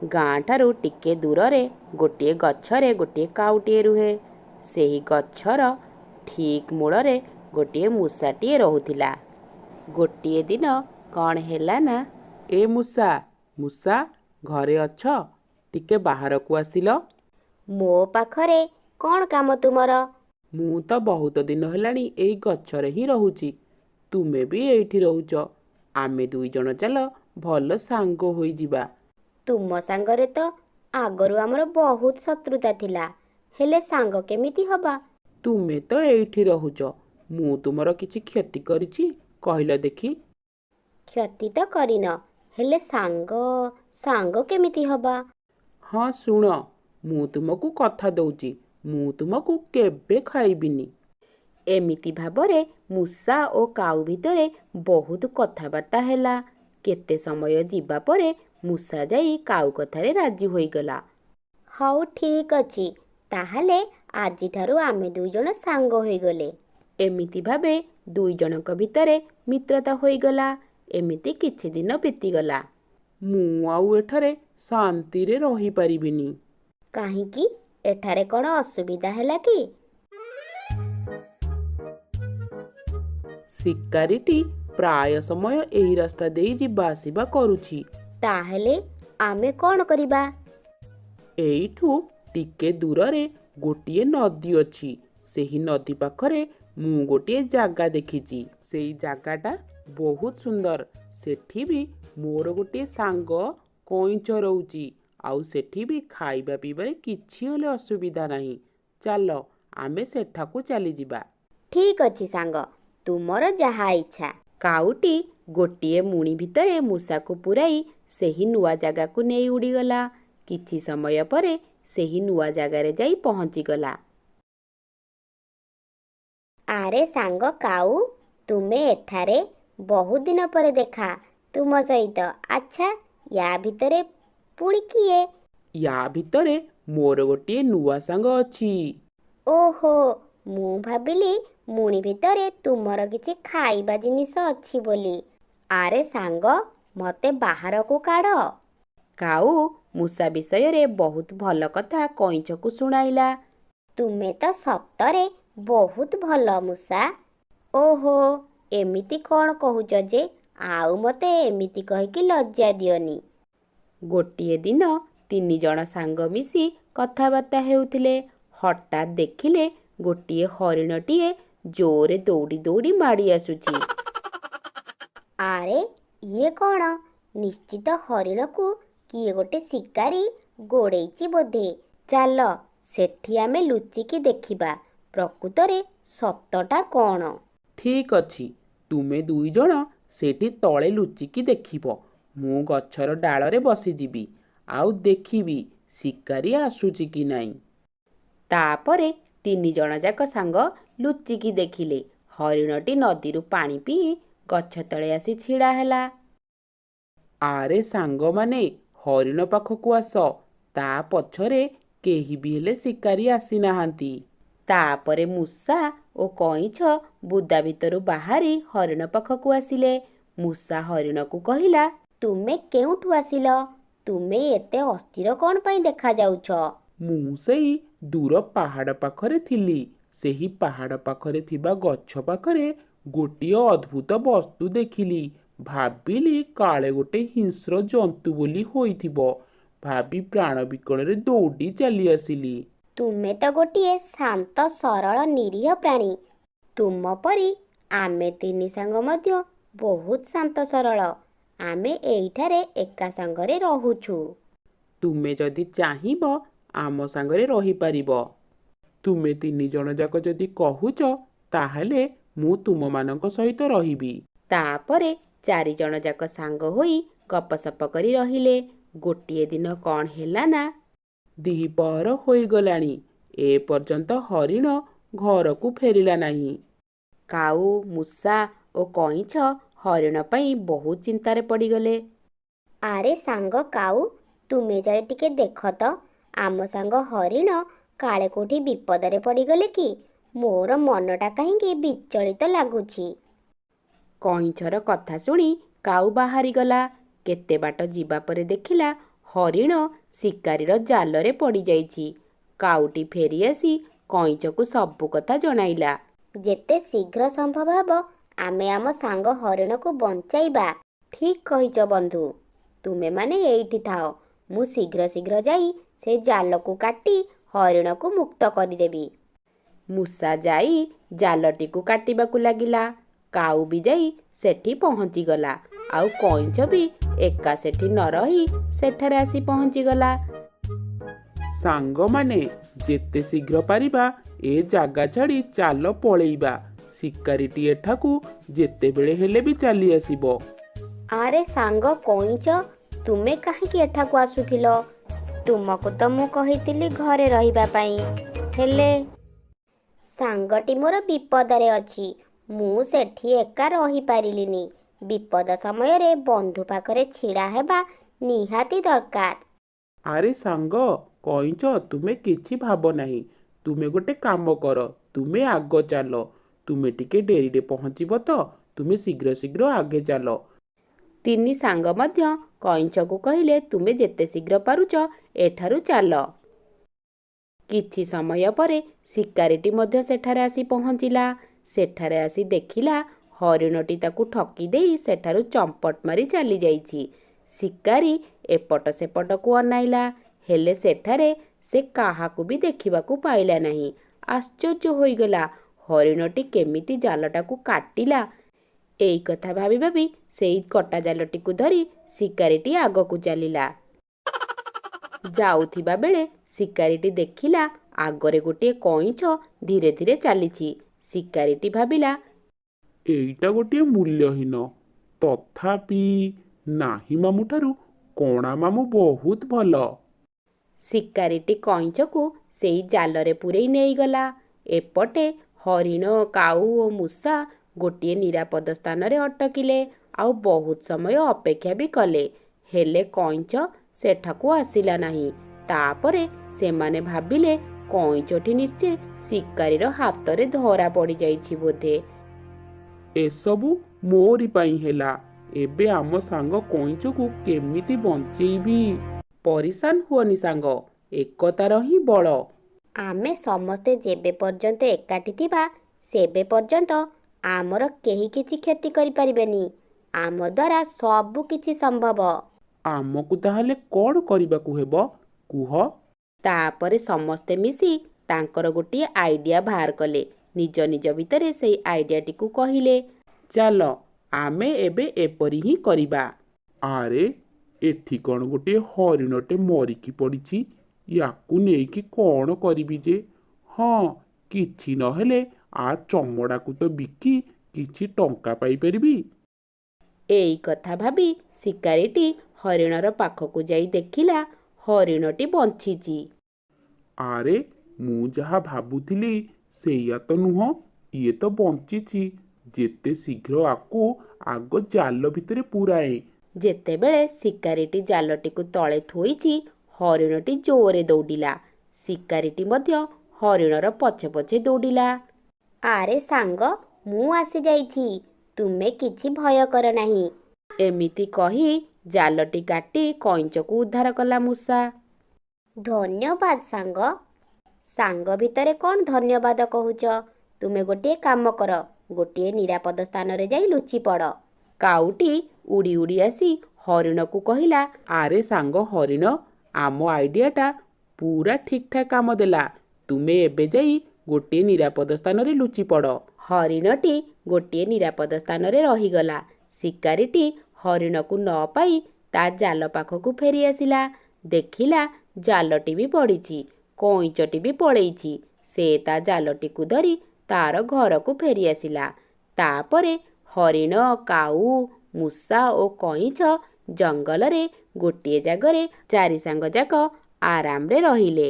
ଗାଁ ଠାରୁ ଟିକେ ଦୂରରେ ଗୋଟିଏ ଗଛରେ ଗୋଟିଏ କାଉଟିଏ ରୁହେ। ସେହି ଗଛର ଠିକ୍ ମୂଳରେ ଗୋଟିଏ ମୂଷାଟିଏ ରହୁଥିଲା। ଗୋଟିଏ ଦିନ କ'ଣ ହେଲା ନା, ଏ ମୂଷା ମୂଷା ଘରେ ଅଛ? ଟିକେ ବାହାରକୁ ଆସିଲ। ମୋ ପାଖରେ କ'ଣ କାମ ତୁମର? ମୁଁ ତ ବହୁତ ଦିନ ହେଲାଣି ଏଇ ଗଛରେ ହିଁ ରହୁଛି। ତୁମେ ବି ଏଇଠି ରହୁଛ। ଆମେ ଦୁଇଜଣ ଚାଲ ଭଲ ସାଙ୍ଗ ହୋଇଯିବା। ତୁମ ସାଙ୍ଗରେ ତ ଆଗରୁ ଆମର ବହୁତ ଶତ୍ରୁତା ଥିଲା, ହେଲେ ସାଙ୍ଗ କେମିତି ହବା? ତୁମେ ତ ଏଇଠି ରହୁଛ। ମୁଁ ତୁମର କିଛି କ୍ଷତି କରିଛି କହିଲ ଦେଖି? କ୍ଷତି ତ କରିନ, ହେଲେ ସାଙ୍ଗ କେମିତି ହବା? ହଁ ଶୁଣ, ମୁଁ ତୁମକୁ କଥା ଦଉଛି, ମୁଁ ତୁମକୁ କେବେ ଖାଇବିନି। ଏମିତି ଭାବରେ ମୂଷା ଓ କାଉ ଭିତରେ ବହୁତ କଥାବାର୍ତ୍ତା ହେଲା। କେତେ ସମୟ ଯିବା ପରେ ମୂଷା ଯାଇ କାଉ କଥାରେ ରାଜି ହୋଇଗଲା। ହଉ ଠିକ୍ ଅଛି, ତାହେଲେ ଆଜିଠାରୁ ଆମେ ଦୁଇଜଣ ସାଙ୍ଗ ହୋଇଗଲେ। ଏମିତି ଭାବେ ଦୁଇଜଣଙ୍କ ଭିତରେ ମିତ୍ରତା ହୋଇଗଲା। ଏମିତି କିଛି ଦିନ ବିତିଗଲା। ମୁଁ ଆଉ ଏଠାରେ ଶାନ୍ତିରେ ରହିପାରିବିନି। କାହିଁକି? ଏଠାରେ କ'ଣ ଅସୁବିଧା ହେଲା କି? ଶିକାରୀଟି ପ୍ରାୟ ସମୟ ଏହି ରାସ୍ତା ଦେଇ ଯିବା ଆସିବା କରୁଛି। ତାହେଲେ ଆମେ କ'ଣ କରିବା? ଏଇଠୁ ଟିକେ ଦୂରରେ ଗୋଟିଏ ନଦୀ ଅଛି। ସେହି ନଦୀ ପାଖରେ ମୁଁ ଗୋଟିଏ ଜାଗା ଦେଖିଛି। ସେଇ ଜାଗାଟା ବହୁତ ସୁନ୍ଦର। ସେଠି ବି ମୋର ଗୋଟିଏ ସାଙ୍ଗ କଇଁଛ ରହୁଛି। ଆଉ ସେଠି ବି ଖାଇବା ପିଇବାରେ କିଛି ହେଲେ ଅସୁବିଧା ନାହିଁ। ଚାଲ ଆମେ ସେଠାକୁ ଚାଲିଯିବା। ଠିକ୍ ଅଛି ସାଙ୍ଗ, ତୁମର ଯାହା ଇଚ୍ଛା। କାଉଟି ଗୋଟିଏ ମୁଣି ଭିତରେ ମୂଷାକୁ ପୁରାଇ ସେହି ନୂଆ ଜାଗାକୁ ନେଇ ଉଡ଼ିଗଲା। କିଛି ସମୟ ପରେ ସେହି ନୂଆ ଜାଗାରେ ଯାଇ ପହଞ୍ଚିଗଲା। ଆରେ ସାଙ୍ଗ କାଉ, ତୁମେ ଏଠାରେ? ବହୁତ ଦିନ ପରେ ଦେଖା ତୁମ ସହିତ। ଆଚ୍ଛା, ୟା ଭିତରେ ପୁଣି କିଏ? ୟା ଭିତରେ ମୋର ଗୋଟିଏ ନୂଆ ସାଙ୍ଗ ଅଛି। ଓହୋ, ମୁଁ ଭାବିଲି ମୁଣି ଭିତରେ ତୁମର କିଛି ଖାଇବା ଜିନିଷ ଅଛି ବୋଲି। ଆରେ ସାଙ୍ଗ, ମୋତେ ବାହାରକୁ କାଢ଼। କାଉ ମୂଷା ବିଷୟରେ ବହୁତ ଭଲ କଥା କଇଁଛକୁ ଶୁଣାଇଲା। ତୁମେ ତ ସତରେ ବହୁତ ଭଲ ମୂଷା। ଓହୋ, ଏମିତି କ'ଣ କହୁଛ ଯେ? ଆଉ ମୋତେ ଏମିତି କହିକି ଲଜ୍ଜା ଦିଅନି। ଗୋଟିଏ ଦିନ ତିନି ଜଣ ସାଙ୍ଗ ମିଶି କଥାବାର୍ତ୍ତା ହେଉଥିଲେ। ହଠାତ୍ ଦେଖିଲେ ଗୋଟିଏ ହରିଣଟିଏ ଜୋରେ ଦୌଡ଼ି ଦୌଡ଼ି ମାଡ଼ି ଆସୁଛି। ଆରେ ଇଏ କ'ଣ? ନିଶ୍ଚିତ ହରିଣକୁ କିଏ ଗୋଟେ ଶିକାରୀ ଗୋଡ଼େଇଛି ବୋଧେ। ଚାଲ ସେଠି ଆମେ ଲୁଚିକି ଦେଖିବା ପ୍ରକୃତରେ ସତଟା କ'ଣ। ଠିକ୍ ଅଛି, ତୁମେ ଦୁଇଜଣ ସେଠି ତଳେ ଲୁଚିକି ଦେଖିବ। ମୁଁ ଗଛର ଡାଳରେ ବସିଯିବି ଆଉ ଦେଖିବି ଶିକାରୀ ଆସୁଛି କି ନାହିଁ। ତାପରେ ତିନି ଜଣ ଯାକ ସାଙ୍ଗ ଲୁଚିକି ଦେଖିଲେ ହରିଣଟି ନଦୀରୁ ପାଣି ପିଇ ଗଛ ତଳେ ଆସି ଛିଡ଼ା ହେଲା। ଆରେ ସାଙ୍ଗମାନେ, ହରିଣ ପାଖକୁ ଆସ। ତା ପଛରେ କେହି ବି ହେଲେ ଶିକାରୀ ଆସିନାହାନ୍ତି। ତାପରେ ମୂଷା ଓ କଇଁଛ ବୁଦା ଭିତରୁ ବାହାରି ହରିଣ ପାଖକୁ ଆସିଲେ। ମୂଷା ହରିଣକୁ କହିଲା, ତୁମେ କେଉଁଠୁ ଆସିଲ? ତୁମେ ଏତେ ଅସ୍ଥିର କ'ଣ ପାଇଁ ଦେଖାଯାଉଛ? ମୁଁ ସେଇ ଦୂର ପାହାଡ଼ ପାଖରେ ଥିଲି। ସେହି ପାହାଡ଼ ପାଖରେ ଥିବା ଗଛ ପାଖରେ ଗୋଟିଏ ଅଦ୍ଭୁତ ବସ୍ତୁ ଦେଖିଲି। ଭାବିଲି କାଳେ ଗୋଟେ ହିଂସ୍ର ଜନ୍ତୁ ବୋଲି ହୋଇଥିବ। ଭାବି ପ୍ରାଣ ବିକଳରେ ଦୌଡ଼ି ଚାଲି ଆସିଲି। ତୁମେ ତ ଗୋଟିଏ ଶାନ୍ତ ସରଳ ନିରୀହ ପ୍ରାଣୀ। ତୁମ ପରି ଆମେ ତିନି ସାଙ୍ଗ ମଧ୍ୟ ବହୁତ ଶାନ୍ତ ସରଳ। ଆମେ ଏଇଠାରେ ଏକା ସାଙ୍ଗରେ ରହୁଛୁ। ତୁମେ ଯଦି ଚାହିଁବ ଆମ ସାଙ୍ଗରେ ରହିପାରିବ। ତୁମେ ତିନି ଜଣ ଯାକ ଯଦି କହୁଛ, ତାହେଲେ ମୁଁ ତୁମମାନଙ୍କ ସହିତ ରହିବି। ତାପରେ ଚାରିଜଣ ଯାକ ସାଙ୍ଗ ହୋଇ ଗପସପ କରି ରହିଲେ। ଗୋଟିଏ ଦିନ କ'ଣ ହେଲା ନା, ଦିପହର ହୋଇଗଲାଣି। ଏ ପର୍ଯ୍ୟନ୍ତ ହରିଣ ଘରକୁ ଫେରିଲା ନାହିଁ। କାଉ, ମୂଷା ଓ କଇଁଛ ହରିଣ ପାଇଁ ବହୁତ ଚିନ୍ତାରେ ପଡ଼ିଗଲେ। ଆରେ ସାଙ୍ଗ କାଉ, ତୁମେ ଯାଇ ଟିକେ ଦେଖ ତ, ଆମ ସାଙ୍ଗ ହରିଣ କାଳେ କୋଉଠି ବିପଦରେ ପଡ଼ିଗଲେ କି? ମୋର ମନଟା କାହିଁକି ବିଚଳିତ ଲାଗୁଛି। କଇଁଛର କଥା ଶୁଣି କାଉ ବାହାରିଗଲା। କେତେ ବାଟ ଯିବା ପରେ ଦେଖିଲା ହରିଣ ଶିକାରୀର ଜାଲରେ ପଡ଼ିଯାଇଛି। କାଉଟି ଫେରିଆସି କଇଁଚକୁ ସବୁ କଥା ଜଣାଇଲା। ଯେତେ ଶୀଘ୍ର ସମ୍ଭବ ହେବ ଆମେ ଆମ ସାଙ୍ଗ ହରିଣକୁ ବଞ୍ଚାଇବା। ଠିକ୍ କହିଛ ବନ୍ଧୁ। ତୁମେମାନେ ଏଇଠି ଥାଅ, ମୁଁ ଶୀଘ୍ର ଶୀଘ୍ର ଯାଇ ସେ ଜାଲକୁ କାଟି ହରିଣକୁ ମୁକ୍ତ କରିଦେବି। ମୂଷା ଯାଇ ଜାଲଟିକୁ କାଟିବାକୁ ଲାଗିଲା। କାଉ ବି ଯାଇ ସେଠି ପହଞ୍ଚିଗଲା। ଆଉ କଇଁଛ ବି ଏକା ସେଠି ନ ରହି ସେଠାରେ ଆସି ପହଞ୍ଚିଗଲା। ସାଙ୍ଗମାନେ, ଯେତେ ଶୀଘ୍ର ପାରିବା ଏ ଜାଗା ଛାଡ଼ି ଚାଲ ପଳେଇବା। ଶିକାରୀଟି ଏଠାକୁ ଯେତେବେଳେ ହେଲେ ବି ଚାଲି ଆସିବ। ଆରେ ସାଙ୍ଗ କଇଁଛ, ତୁମେ କାହିଁକି ଏଠାକୁ ଆସୁଥିଲ? ତୁମକୁ ତ ମୁଁ କହିଥିଲି ଘରେ ରହିବା ପାଇଁ। ହେଲେ ସାଙ୍ଗଟି ମୋର ବିପଦରେ ଅଛି। ମୁଁ ସେଠି ଏକା ରହିପାରିଲିନି। ବିପଦ ସମୟରେ ବନ୍ଧୁ ପାଖରେ ଛିଡ଼ା ହେବା ନିହାତି ଦରକାର। ଆରେ ସାଙ୍ଗ କଇଁଛ, ତୁମେ କିଛି ଭାବ ନାହିଁ। ତୁମେ ଗୋଟେ କାମ କର, ତୁମେ ଆଗ ଚାଲ। ତୁମେ ଟିକେ ଡେରିରେ ପହଞ୍ଚିବ ତ ତୁମେ ଶୀଘ୍ର ଶୀଘ୍ର ଆଗେ ଚାଲ। ତିନି ସାଙ୍ଗ ମଧ୍ୟ କଇଁଛକୁ କହିଲେ, ତୁମେ ଯେତେ ଶୀଘ୍ର ପାରୁଛ ଏଠାରୁ ଚାଲ। କିଛି ସମୟ ପରେ ଶିକାରୀଟି ମଧ୍ୟ ସେଠାରେ ଆସି ପହଞ୍ଚିଲା। ସେଠାରେ ଆସି ଦେଖିଲା ହରିଣଟି ତାକୁ ଠକି ଦେଇ ସେଠାରୁ ଚମ୍ପଟ ମାରି ଚାଲିଯାଇଛି। ଶିକାରୀ ଏପଟ ସେପଟକୁ ଅନାଇଲା, ହେଲେ ସେଠାରେ ସେ କାହାକୁ ବି ଦେଖିବାକୁ ପାଇଲା ନାହିଁ। ଆଶ୍ଚର୍ଯ୍ୟ ହୋଇଗଲା, ହରିଣଟି କେମିତି ଜାଲଟାକୁ କାଟିଲା। ଏଇ କଥା ଭାବି ଭାବି ସେଇ କଟା ଜାଲଟିକୁ ଧରି ଶିକାରୀଟି ଆଗକୁ ଚାଲିଲା। ଯାଉଥିବା ବେଳେ ଶିକାରୀଟି ଦେଖିଲା ଆଗରେ ଗୋଟିଏ କଇଁଛ ଧୀରେ ଧୀରେ ଚାଲିଛି। ଶିକାରୀଟି ଭାବିଲା, ଏଇଟା ଗୋଟିଏ ମୂଲ୍ୟହୀନ, ତଥାପି ନାହିଁ ମାମୁଁ ଠାରୁ କଣା ମାମୁଁ ବହୁତ ଭଲ। ଶିକାରୀଟି କଇଁଛକୁ ସେଇ ଜାଲରେ ପୂରେଇ ନେଇଗଲା। ଏପଟେ ହରିଣ, କାଉ ଓ ମୂଷା ଗୋଟିଏ ନିରାପଦ ସ୍ଥାନରେ ଅଟକିଲେ। ଆଉ ବହୁତ ସମୟ ଅପେକ୍ଷା ବି କଲେ, ହେଲେ କଇଁଛ ସେଠାକୁ ଆସିଲା ନାହିଁ। ତାପରେ ସେମାନେ ଭାବିଲେ କଇଁଛଟି ନିଶ୍ଚୟ ଶିକାରୀର ହାତରେ ଧରା ପଡ଼ିଯାଇଛି ବୋଧେ। ଏସବୁ ମୋରି ପାଇଁ ହେଲା। ଏବେ ଆମ ସାଙ୍ଗ କଇଁଛକୁ କେମିତି ବଞ୍ଚେଇବି? ପରିଶାନ ହୁଅନି ସାଙ୍ଗ, ଏକତାର ହିଁ ବଳ। ଆମେ ସମସ୍ତେ ଯେବେ ପର୍ଯ୍ୟନ୍ତ ଏକାଠି ଥିବା ସେବେ ପର୍ଯ୍ୟନ୍ତ ଆମର କେହି କିଛି କ୍ଷତି କରିପାରିବେନି। ଆମ ଦ୍ୱାରା ସବୁ କିଛି ସମ୍ଭବ। ଆମକୁ ତାହେଲେ କ'ଣ କରିବାକୁ ହେବ କୁହ? ତାପରେ ସମସ୍ତେ ମିଶି ତାଙ୍କର ଗୋଟିଏ ଆଇଡିଆ ବାହାର କଲେ। ନିଜ ନିଜ ଭିତରେ ସେଇ ଆଇଡିଆଟିକୁ କହିଲେ, ଚାଲ ଆମେ ଏବେ ଏପରି ହିଁ କରିବା। ଆରେ ଏଠି କ'ଣ ଗୋଟିଏ ହରିଣଟେ ମରିକି ପଡ଼ିଛି। ୟାକୁ ନେଇକି କ'ଣ କରିବି ଯେ? ହଁ, କିଛି ନହେଲେ ଆ ଚମଡ଼ାକୁ ତ ବିକି କିଛି ଟଙ୍କା ପାଇପାରିବି। ଏଇ କଥା ଭାବି ଶିକାରୀଟି ହରିଣର ପାଖକୁ ଯାଇ ଦେଖିଲା ହରିଣଟି ବଞ୍ଚିଛି। ଆରେ ମୁଁ ଯାହା ଭାବୁଥିଲି ସେଇଆ ତ ନୁହଁ, ଇଏ ତ ବଞ୍ଚିଛି। ଯେତେ ଶୀଘ୍ର ଆକୁ ଆଗ ଜାଲ ଭିତରେ ପୁରାଏ। ଯେତେବେଳେ ଶିକାରୀଟି ଜାଲଟିକୁ ତଳେ ଥୋଇଛି, ହରିଣଟି ଜୋରରେ ଦୌଡ଼ିଲା। ଶିକାରୀଟି ମଧ୍ୟ ହରିଣର ପଛେ ପଛେ ଦୌଡ଼ିଲା। ଆରେ ସାଙ୍ଗ, ମୁଁ ଆସିଯାଇଛି, ତୁମେ କିଛି ଭୟ କର ନାହିଁ। ଏମିତି କହି ଜାଲଟି କାଟି କଇଁଛକୁ ଉଦ୍ଧାର କଲା ମୂଷା। ଧନ୍ୟବାଦ ସାଙ୍ଗ। ସାଙ୍ଗ ଭିତରେ କ'ଣ ଧନ୍ୟବାଦ କହୁଛ? ତୁମେ ଗୋଟିଏ କାମ କର, ଗୋଟିଏ ନିରାପଦ ସ୍ଥାନରେ ଯାଇ ଲୁଚି ପଡ଼। କାଉଟି ଉଡ଼ି ଉଡ଼ି ଆସି ହରିଣକୁ କହିଲା, ଆରେ ସାଙ୍ଗ ହରିଣ, ଆମ ଆଇଡିଆଟା ପୁରା ଠିକ୍ ଠାକ୍ କାମ ଦେଲା। ତୁମେ ଏବେ ଯାଇ ଗୋଟିଏ ନିରାପଦ ସ୍ଥାନରେ ଲୁଚି ପଡ଼। ହରିଣଟି ଗୋଟିଏ ନିରାପଦ ସ୍ଥାନରେ ରହିଗଲା। ଶିକାରୀଟି ହରିଣକୁ ନ ପାଇ ତା ଜାଲ ପାଖକୁ ଫେରି ଆସିଲା। ଦେଖିଲା ଜାଲଟି ବି ପଡ଼ିଛି, କଇଁଛଟି ବି ପଳେଇଛି। ସେ ତା ଜାଲଟିକୁ ଧରି ତାର ଘରକୁ ଫେରି ଆସିଲା। ତାପରେ ହରିଣ, କାଉ, ମୂଷା ଓ କଇଁଛ ଜଙ୍ଗଲରେ ଗୋଟିଏ ଜାଗାରେ ଚାରି ସାଙ୍ଗ ଯାକ ଆରାମରେ ରହିଲେ।